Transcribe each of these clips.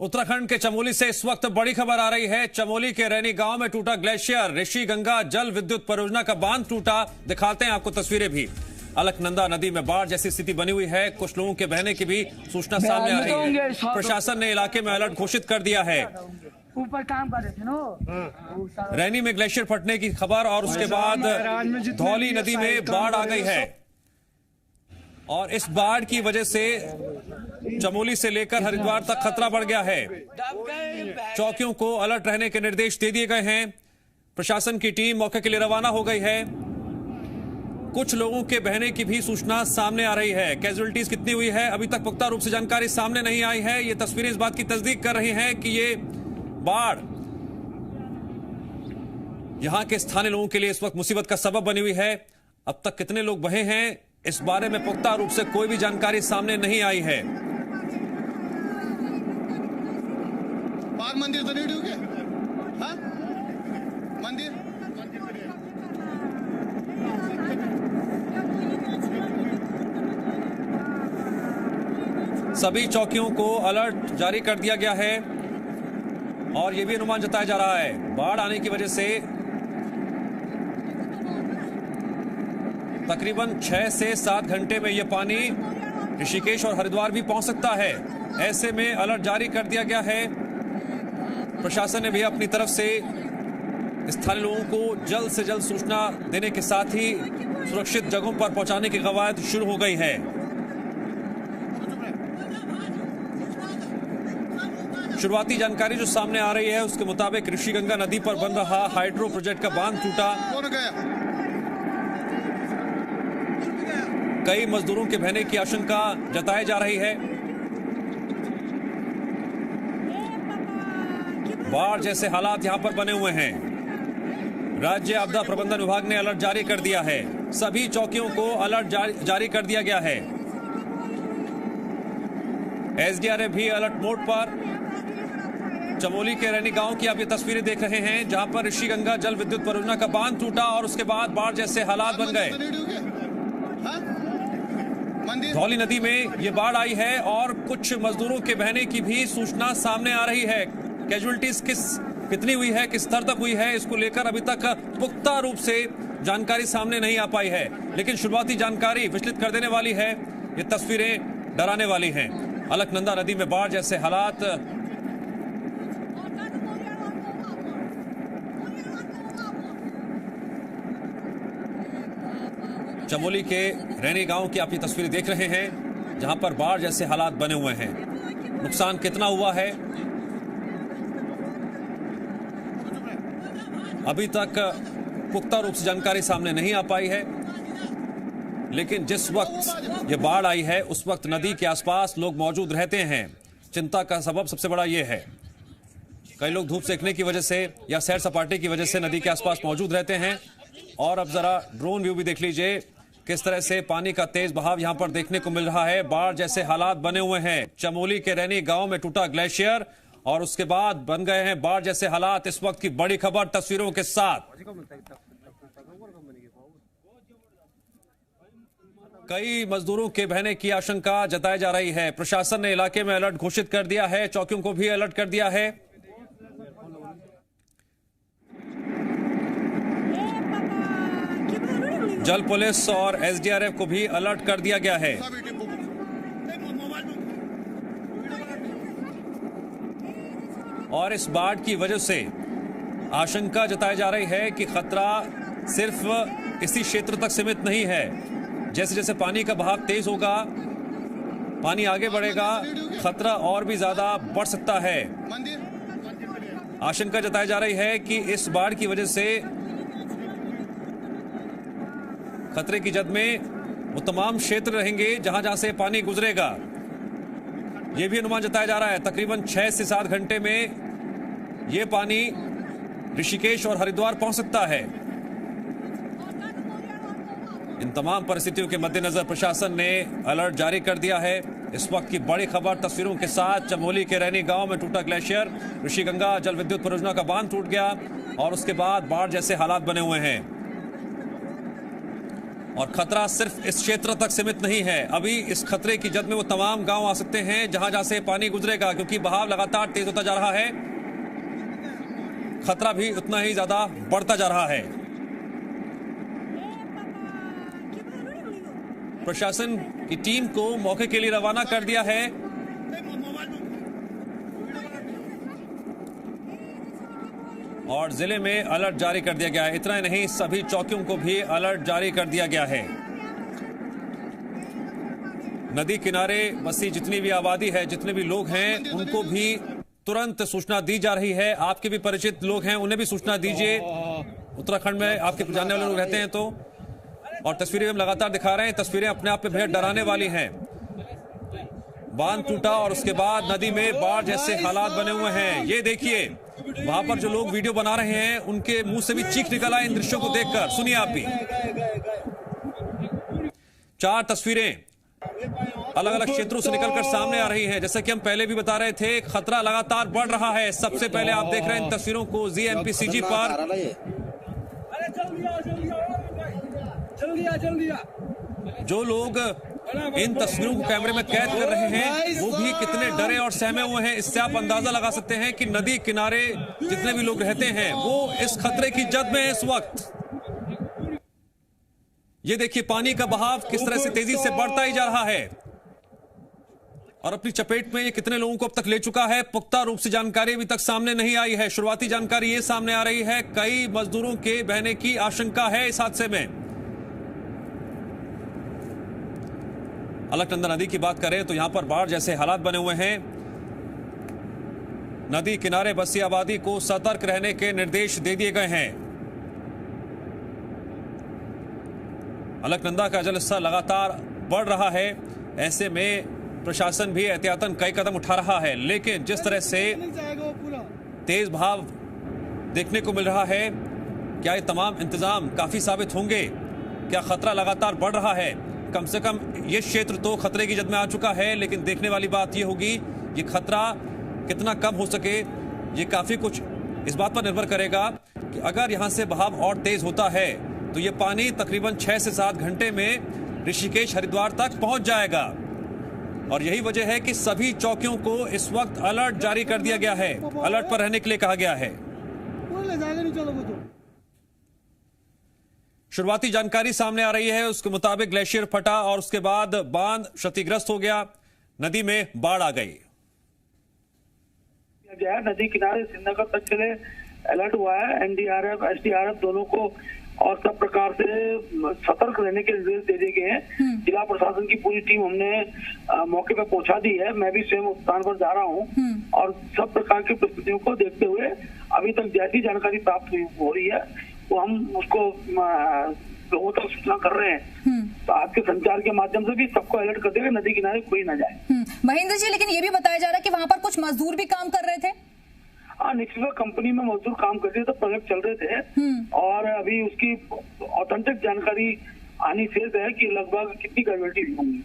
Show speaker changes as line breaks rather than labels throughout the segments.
उत्तराखंड के चमोली से इस वक्त बड़ी खबर आ रही है। चमोली के रैनी गांव में टूटा ग्लेशियर। ऋषि गंगा जल विद्युत परियोजना का बांध टूटा। दिखाते हैं आपको तस्वीरें भी। अलकनंदा नदी में बाढ़ जैसी स्थिति बनी हुई है। कुछ लोगों के बहने की भी सूचना सामने आ रही है। प्रशासन ने इलाके में अलर्ट घोषित कर दिया है।
ऊपर काम कर रहे थे ना।
रैनी में ग्लेशियर फटने की खबर और उसके बाद धौली नदी में बाढ़ आ गई है और इस बाढ़ की वजह से चमोली से लेकर हरिद्वार तक खतरा बढ़ गया है। चौकियों को अलर्ट रहने के निर्देश दे दिए गए हैं। प्रशासन की टीम मौके के लिए रवाना हो गई है। कुछ लोगों के बहने की भी सूचना सामने आ रही है। कैजुअलिटीज कितनी हुई है अभी तक पुख्ता रूप से जानकारी सामने नहीं आई है। ये तस्वीरें इस बात की तस्दीक कर रही हैं कि ये बाढ़ यहां के स्थानीय लोगों के लिए इस वक्त मुसीबत का सबब बनी हुई है। अब तक कितने लोग बहे हैं इस बारे में पुख्ता रूप से कोई भी जानकारी सामने नहीं आई है।
बाग मंदिर तो नहीं डूबे? हाँ? मंदिर
सभी चौकियों को अलर्ट जारी कर दिया गया है और यह भी अनुमान जताया जा रहा है बाढ़ आने की वजह से तकरीबन 6 से 7 घंटे में यह पानी ऋषिकेश और हरिद्वार भी पहुंच सकता है। ऐसे में अलर्ट जारी कर दिया गया है। प्रशासन ने भी अपनी तरफ से स्थानीय लोगों को जल्द से जल्द सूचना देने के साथ ही सुरक्षित जगहों पर पहुंचाने की कवायद शुरू हो गई है। शुरुआती जानकारी जो सामने आ रही है उसके मुताबिक ऋषि गंगा नदी पर बन रहा हाइड्रो प्रोजेक्ट का बांध टूटा। कई मजदूरों के बहने की आशंका जताई जा रही है। बाढ़ जैसे हालात यहां पर बने हुए हैं। राज्य आपदा प्रबंधन विभाग ने अलर्ट जारी कर दिया है। सभी चौकियों को अलर्ट जारी कर दिया गया है। एसडीआरएफ भी अलर्ट मोड पर। चमोली के रैनी गांव की आप ये तस्वीरें देख रहे हैं जहां पर ऋषि गंगा जल विद्युत परियोजना का बांध टूटा और उसके बाद बाढ़ जैसे हालात बन गए। धौली नदी में ये बाढ़ आई है और कुछ मजदूरों के बहने की भी सूचना सामने आ रही है। कैजुअलिटीज कितनी हुई है, किस स्तर तक हुई है, इसको लेकर अभी तक पुख्ता रूप से जानकारी सामने नहीं आ पाई है। लेकिन शुरुआती जानकारी विचलित कर देने वाली है। ये तस्वीरें डराने वाली हैं। अलकनंदा नदी में बाढ़ जैसे हालात। चमोली के रैनी गांव की आप ये तस्वीरें देख रहे हैं जहां पर बाढ़ जैसे हालात बने हुए हैं। नुकसान कितना हुआ है अभी तक पुख्ता रूप से जानकारी सामने नहीं आ पाई है। लेकिन जिस वक्त ये बाढ़ आई है उस वक्त नदी के आसपास लोग मौजूद रहते हैं। चिंता का सबब सबसे बड़ा ये है कई लोग धूप सेकने की वजह से या सैर सपाटे की वजह से नदी के आसपास मौजूद रहते हैं। और अब जरा ड्रोन व्यू भी देख लीजिए किस तरह से पानी का तेज बहाव यहां पर देखने को मिल रहा है। बाढ़ जैसे हालात बने हुए हैं। चमोली के रैनी गांव में टूटा ग्लेशियर और उसके बाद बन गए हैं बाढ़ जैसे हालात। इस वक्त की बड़ी खबर तस्वीरों के साथ। कई मजदूरों के बहने की आशंका जताई जा रही है। प्रशासन ने इलाके में अलर्ट घोषित कर दिया है। चौकियों को भी अलर्ट कर दिया है। जल पुलिस और एसडीआरएफ को भी अलर्ट कर दिया गया है। और इस बाढ़ की वजह से आशंका जताई जा रही है कि खतरा सिर्फ इसी क्षेत्र तक सीमित नहीं है। जैसे जैसे पानी का बहाव तेज होगा, पानी आगे बढ़ेगा, खतरा और भी ज्यादा बढ़ सकता है। आशंका जताई जा रही है कि इस बाढ़ की वजह से खतरे की जद में वो तमाम क्षेत्र रहेंगे जहां जहां से पानी गुजरेगा। यह भी अनुमान जताया जा रहा है तकरीबन 6 से 7 घंटे में यह पानी ऋषिकेश और हरिद्वार पहुंच सकता है। इन तमाम परिस्थितियों के मद्देनजर प्रशासन ने अलर्ट जारी कर दिया है। इस वक्त की बड़ी खबर तस्वीरों के साथ। चमोली के रैनी गांव में टूटा ग्लेशियर। ऋषि गंगा जल विद्युत परियोजना का बांध टूट गया और उसके बाद बाढ़ जैसे हालात बने हुए हैं। और खतरा सिर्फ इस क्षेत्र तक सीमित नहीं है। अभी इस खतरे की जद में वो तमाम गांव आ सकते हैं जहां से पानी गुजरेगा, क्योंकि बहाव लगातार तेज होता जा रहा है। खतरा भी उतना ही ज्यादा बढ़ता जा रहा है। प्रशासन की टीम को मौके के लिए रवाना कर दिया है। और जिले में अलर्ट जारी कर दिया गया है। इतना ही नहीं, सभी चौकियों को भी अलर्ट जारी कर दिया गया है। नदी किनारे बसी जितनी भी आबादी है, जितने भी लोग हैं, उनको भी तुरंत सूचना दी जा रही है। आपके भी परिचित लोग हैं, उन्हें भी सूचना दीजिए। उत्तराखंड में आपके जानने वाले लोग रहते हैं तो। और तस्वीरें हम लगातार दिखा रहे हैं। तस्वीरें अपने आप में बेहद डराने वाली हैं। बांध टूटा और उसके बाद नदी में बाढ़ जैसे हालात बने हुए हैं। ये देखिए, वहां पर जो लोग वीडियो बना रहे हैं उनके मुंह से भी चीख निकल आए इन दृश्यों को देखकर। सुनिए आप भी। 4 तस्वीरें अलग अलग क्षेत्रों से निकलकर सामने आ रही हैं। जैसे कि हम पहले भी बता रहे थे, खतरा लगातार बढ़ रहा है। सबसे पहले आप देख रहे हैं इन तस्वीरों को जीएमपीसीजी पर। जो लोग इन तस्वीरों को कैमरे में कैद कर रहे हैं वो भी कितने डरे और सहमे हुए हैं। इससे आप अंदाजा लगा सकते हैं कि नदी किनारे जितने भी लोग रहते हैं वो इस खतरे की जद में है इस वक्त। ये देखिए, पानी का बहाव किस तरह से तेजी से बढ़ता ही जा रहा है और अपनी चपेट में ये कितने लोगों को अब तक ले चुका है, पुख्ता रूप से जानकारी अभी तक सामने नहीं आई है। शुरुआती जानकारी ये सामने आ रही है, कई मजदूरों के बहने की आशंका है इस हादसे में। अलकनंदा नदी की बात करें तो यहां पर बाढ़ जैसे हालात बने हुए हैं। नदी किनारे बसी आबादी को सतर्क रहने के निर्देश दे दिए गए हैं। अलकनंदा का जलस्तर लगातार बढ़ रहा है। ऐसे में प्रशासन भी एहतियातन कई कदम उठा रहा है, लेकिन जिस तरह से तेज बहाव देखने को मिल रहा है, क्या ये तमाम इंतजाम काफी साबित होंगे? क्या खतरा लगातार बढ़ रहा है? कम से कम ये क्षेत्र तो खतरे की जद में आ चुका है, लेकिन देखने वाली बात ये होगी ये खतरा कितना कम हो सके। ये काफी कुछ इस बात पर निर्भर करेगा कि अगर यहां से बहाव और तेज होता है तो ये पानी तकरीबन 6 से 7 घंटे में ऋषिकेश हरिद्वार तक पहुंच जाएगा। और यही वजह है कि सभी चौकियों को इस वक्त अलर्ट जारी कर दिया गया है, अलर्ट पर रहने के लिए कहा गया है। शुरुआती जानकारी सामने आ रही है, उसके मुताबिक ग्लेशियर फटा और उसके बाद बांध क्षतिग्रस्त हो गया, नदी में बाढ़ आ गई।
नदी किनारे श्रीनगर तक के लिए अलर्ट हुआ है। एनडीआरएफ, एसडीआरएफ दोनों को और सब प्रकार से सतर्क रहने के निर्देश दे दिए गए हैं। जिला प्रशासन की पूरी टीम हमने मौके पर पहुंचा दी है। मैं भी स्वयं उस स्थान पर जा रहा हूं और सब प्रकार की परिस्थितियों को देखते हुए अभी तक जैसी जानकारी प्राप्त हो रही है वो हम उसको लोगों तक सूचना कर रहे हैं। तो आपके संचार के माध्यम से भी सबको अलर्ट कर देगा, नदी किनारे कोई ना जाए।
महेंद्र जी, लेकिन ये भी बताया जा रहा है कि वहां पर कुछ मजदूर भी काम कर रहे थे।
हाँ, निश्चित कंपनी में मजदूर काम कर रहे थे, प्रोजेक्ट चल रहे थे और अभी उसकी ऑथेंटिक जानकारी आनी शेष है कि लगभग कितनी कैजुअल्टी हुई होंगी।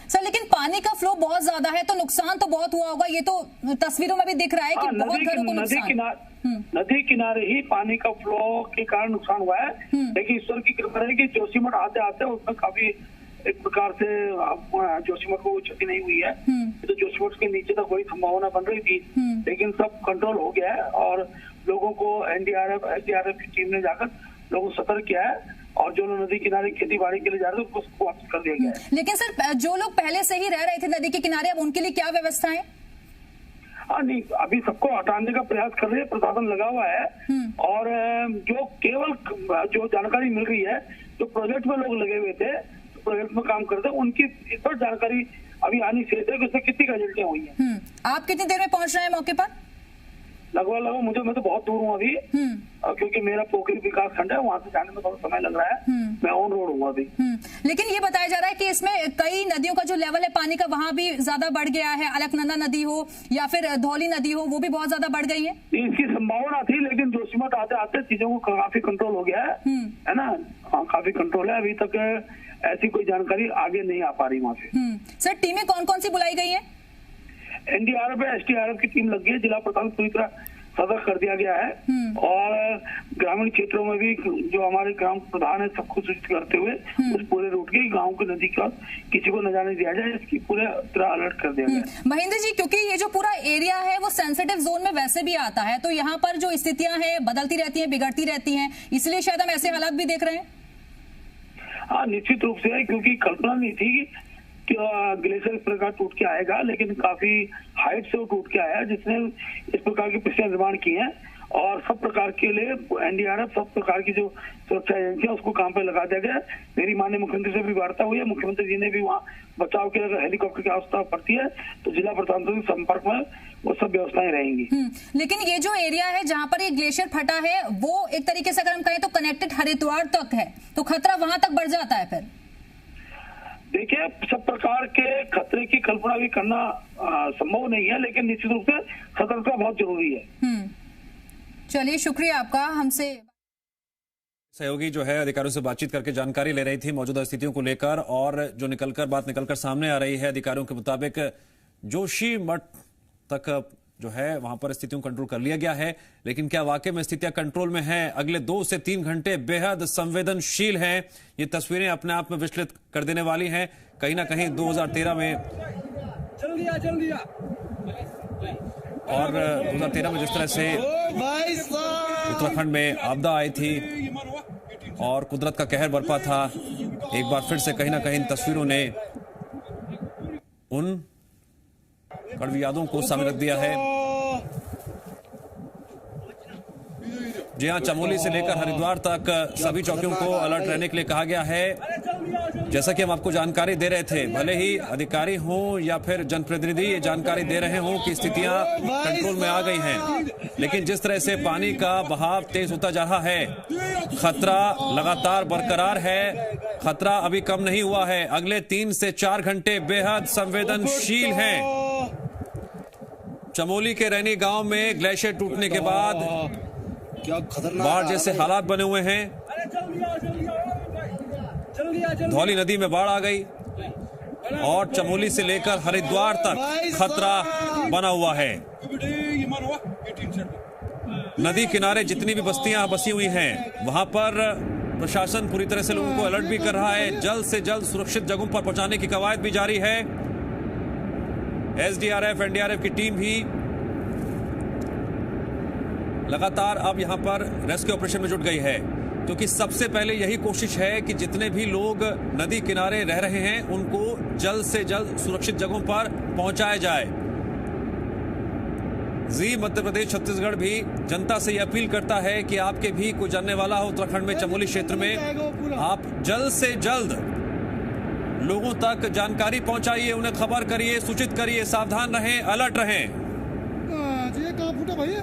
सर, लेकिन पानी का फ्लो बहुत ज्यादा है तो नुकसान तो बहुत हुआ होगा। ये तो तस्वीरों में भी दिख रहा है कि बहुत घरों को नुकसान।
नदी किनारे ही पानी का फ्लो के कारण नुकसान हुआ है, लेकिन ईश्वर की कृपा है कि जोशीमठ आते आते उसमें काफी एक प्रकार से जोशीमठ को क्षति नहीं हुई है। तो जोशीमठ के नीचे तक बड़ी संभावना बन रही थी, लेकिन सब कंट्रोल हो गया है और लोगों को एनडीआरएफ, एसडीआरएफ की टीम ने जाकर लोगों को सतर्क किया है और जो लोग नदी किनारे खेती बाड़ी के लिए जा रहे थे उसको वापस कर दिया गया है।
लेकिन सर, जो लोग पहले से ही रह रहे थे नदी के किनारे, अब उनके लिए क्या व्यवस्था है?
हाँ, नहीं, अभी सबको हटाने का प्रयास कर रहे हैं, प्रशासन लगा हुआ है और जो केवल जो जानकारी मिल रही है, जो प्रोजेक्ट में लोग लगे हुए थे, प्रोजेक्ट में काम करते हैं, उनकी इस पर जानकारी अभी आनी शेष है कि उसमें कितनी कैजुअल्टियां हुई हैं।
आप कितनी देर में पहुंच रहे हैं मौके पर?
लगभग मैं तो बहुत दूर हूँ अभी, क्योंकि मेरा पोखरी विकास खंड है, वहाँ से जाने में थोड़ा समय लग रहा है। मैं ऑन रोड हूँ अभी।
लेकिन ये बताया जा रहा है कि इसमें कई नदियों का जो लेवल है पानी का वहाँ भी ज्यादा बढ़ गया है। अलकनंदा नदी हो या फिर धौली नदी हो, वो भी बहुत ज्यादा बढ़ गई है।
इसकी संभावना थी, लेकिन जोशीमठ आते आते चीजों को काफी कंट्रोल हो गया है ना। हाँ, काफी कंट्रोल है। अभी तक ऐसी कोई जानकारी आगे नहीं आ पा रही वहाँ से।
सर, टीमें कौन कौन सी बुलाई गई है?
एनडीआरएफ, एसडीआरएफ की टीम लग गई है। जिला प्रशासन पूरी तरह सतर्क कर दिया गया है और ग्रामीण क्षेत्रों में भी जो हमारे ग्राम प्रधान है सबको सूचित करते हुए उस पूरे रूट के गांव की नदी का किसी को न जाने दिया जाए, इसकी पूरे तरह अलर्ट कर दिया गया है।
महेंद्र जी, क्योंकि ये जो पूरा एरिया है वो सेंसिटिव जोन में वैसे भी आता है, तो यहाँ पर जो स्थितियां हैं बदलती रहती हैं, बिगड़ती रहती हैं, इसलिए शायद हम ऐसे हालात भी देख रहे हैं।
हाँ, निश्चित रूप से, क्योंकि कल्पना नहीं थी कि ग्लेशियर इस प्रकार टूट के आएगा, लेकिन काफी हाइट से वो टूट के आया, जिसने इस प्रकार की परिस्थितियां निर्माण की हैं और सब प्रकार के लिए एनडीआरएफ, सब प्रकार की जो सुरक्षा एजेंसियां उसको काम पे लगा दिया गया। मेरी माननीय मुख्यमंत्री से भी वार्ता हुई है, मुख्यमंत्री जी ने भी वहाँ बचाव के अगर हेलीकॉप्टर की आवश्यकता पड़ती है तो जिला प्रशासन के संपर्क में वो सब व्यवस्थाएं रहेंगी।
लेकिन ये जो एरिया है जहाँ पर ये ग्लेशियर फटा है वो एक तरीके से अगर हम कहें तो कनेक्टेड हरिद्वार तक है, तो खतरा वहां तक बढ़ जाता है। फिर
देखिए, सब प्रकार के खतरे की कल्पना भी करना संभव नहीं है, लेकिन निश्चित रूप से सतर्कता बहुत जरूरी है।
चलिए, शुक्रिया आपका। हमसे
सहयोगी जो है अधिकारियों से बातचीत करके जानकारी ले रही थी मौजूदा स्थितियों को लेकर, और जो निकलकर सामने आ रही है अधिकारियों के मुताबिक जोशी मठ तक जो है वहां पर स्थितियों को कंट्रोल कर लिया गया है। लेकिन क्या वाकई में स्थितियां कंट्रोल में हैं? अगले 2 से 3 घंटे बेहद संवेदनशील हैं। ये तस्वीरें अपने आप में विचलित कर देने वाली हैं। कहीं ना कहीं 2013 में और 2013 में जिस तरह से उत्तराखंड में आपदा आई थी और कुदरत का कहर बरपा था, एक बार फिर से कहीं ना कहीं तस्वीरों ने उन कड़वी यादों को सामने रख दिया है। जी हाँ, चमोली से लेकर हरिद्वार तक सभी चौकियों को अलर्ट रहने के लिए कहा गया है। जैसा कि हम आपको जानकारी दे रहे थे, भले ही अधिकारी हों या फिर जनप्रतिनिधि ये जानकारी दे रहे हों कि स्थितियां कंट्रोल में आ गई हैं, लेकिन जिस तरह से पानी का बहाव तेज होता जा रहा है, खतरा लगातार बरकरार है, खतरा अभी कम नहीं हुआ है। अगले 3 से 4 घंटे बेहद संवेदनशील हैं। चमोली के रैनी गांव में ग्लेशियर टूटने के बाद
क्या खतरनाक
बाढ़ जैसे हालात बने हुए हैं। धौली नदी में बाढ़ आ गई और चमोली से लेकर हरिद्वार तक खतरा बना हुआ है। नदी किनारे जितनी भी बस्तियां बसी हुई हैं, वहां पर प्रशासन पूरी तरह से लोगों को अलर्ट भी कर रहा है। जल्द से जल्द सुरक्षित जगहों पर पहुंचाने की कवायद भी जारी है। एसडीआरएफ, एनडीआरएफ की टीम भी लगातार अब यहां पर रेस्क्यू ऑपरेशन में जुट गई है, क्योंकि सबसे पहले यही कोशिश है कि जितने भी लोग नदी किनारे रह रहे हैं उनको जल्द से जल्द सुरक्षित जगहों पर पहुंचाया जाए। जी मध्य प्रदेश छत्तीसगढ़ भी जनता से यह अपील करता है कि आपके भी कोई जानने वाला हो उत्तराखंड में चमोली क्षेत्र में, आप जल्द से जल्द लोगों तक जानकारी पहुंचाइए, उन्हें खबर करिए, सूचित करिए, सावधान रहें, अलर्ट रहें।
ये कहाँ फूटा भाई?